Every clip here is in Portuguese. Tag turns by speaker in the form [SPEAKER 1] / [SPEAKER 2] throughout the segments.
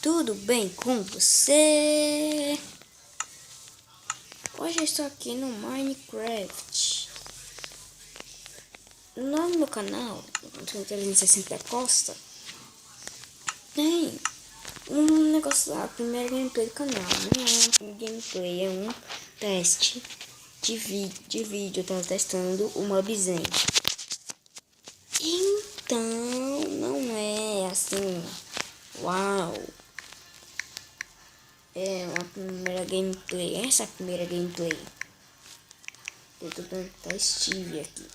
[SPEAKER 1] Tudo bem com você? Hoje eu estou aqui no Minecraft. No meu canal, no Inteligência Sempre Costa, tem um negócio lá, a primeira gameplay do canal. Não é um gameplay, é um teste de vídeo. Eu tava testando o Mobzen. Então, não é assim, uau. É uma primeira gameplay. Essa é a primeira gameplay. Eu tô dando Steve aqui.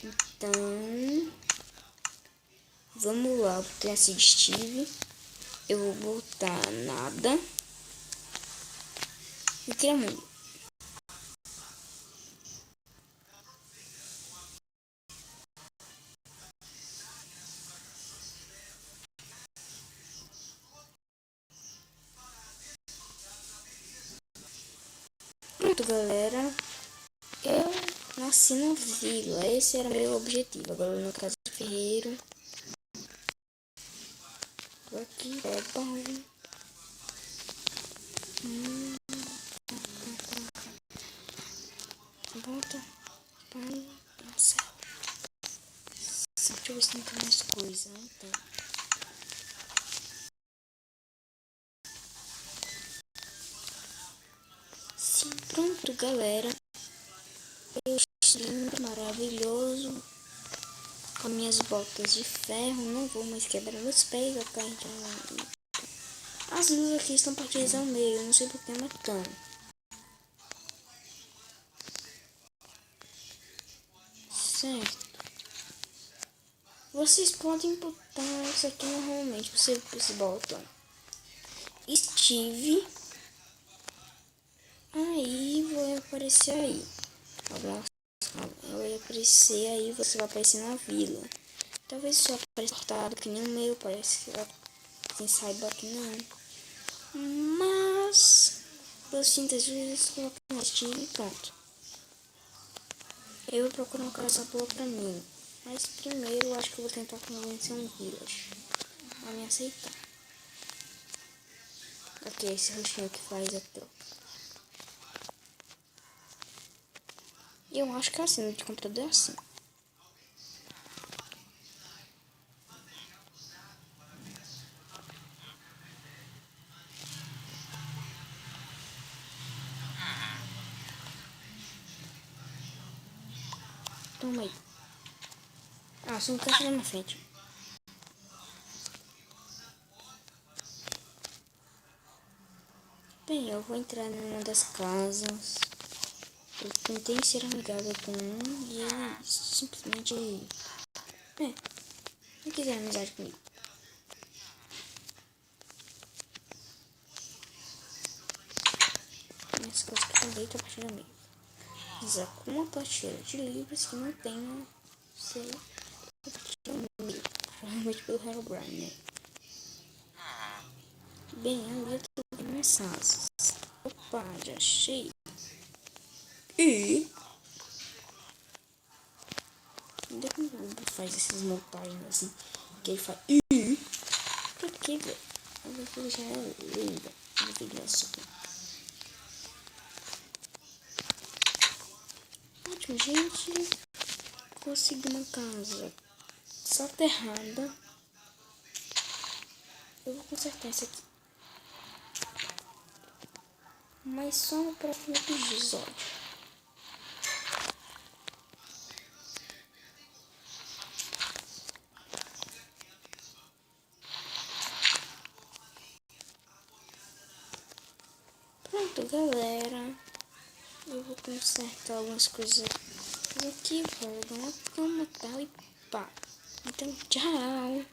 [SPEAKER 1] Então, vamos lá. Tem esse Steve. Eu vou botar nada. E queria muito. Pronto, galera. Eu nasci na vila. Esse era meu objetivo. Agora no caso do ferreiro. Tô aqui. É bom. Volta. Pai do céu. Deixa eu ver se não tem mais coisa. Então. Sim, pronto, galera. Eu estou maravilhoso. Com minhas botas de ferro. Não vou mais quebrar meus pés. As luzes aqui estão partidas ao meio. Não sei porque, mas estão. Certo. Vocês podem botar isso aqui normalmente. Vocês botam Steve. Aí vai aparecer aí. Vai aparecer aí. Você vai aparecer na vila. Talvez só apareça cortado que nem o meu. Parece que quem saiba que não. Mas pelos tintas vezes colocar Steve e pronto. Eu vou procurar uma casa boa pra mim. Mas primeiro eu acho que eu vou tentar convencer um village a me aceitar. Ok, esse roxinho que faz a troca. Eu acho que é assim, de computador é assim. Toma aí. Ah, só não quer chegar na frente. Bem, eu vou entrar numa das casas. Eu tentei ser amigável com um e ele simplesmente... não quiser amizade comigo. As coisas que eu dei a partir da minha. Usa com uma prateleira de livros que não tenha ser provavelmente pelo Herobrine, né? Bem, ali eu tô vendo mensagens. Opa, já achei. E onde é que o Google faz essas montagens assim? Que ele faz. E pra que, velho? A minha filha já é linda. Minha filha é só. Ótimo, gente. Consegui uma casa soterrada. Eu vou consertar essa aqui. Mas só no próximo episódio. Pronto, galera. Eu vou consertar algumas coisas aqui. Vou dar uma cama e tal e pá. Então, tchau.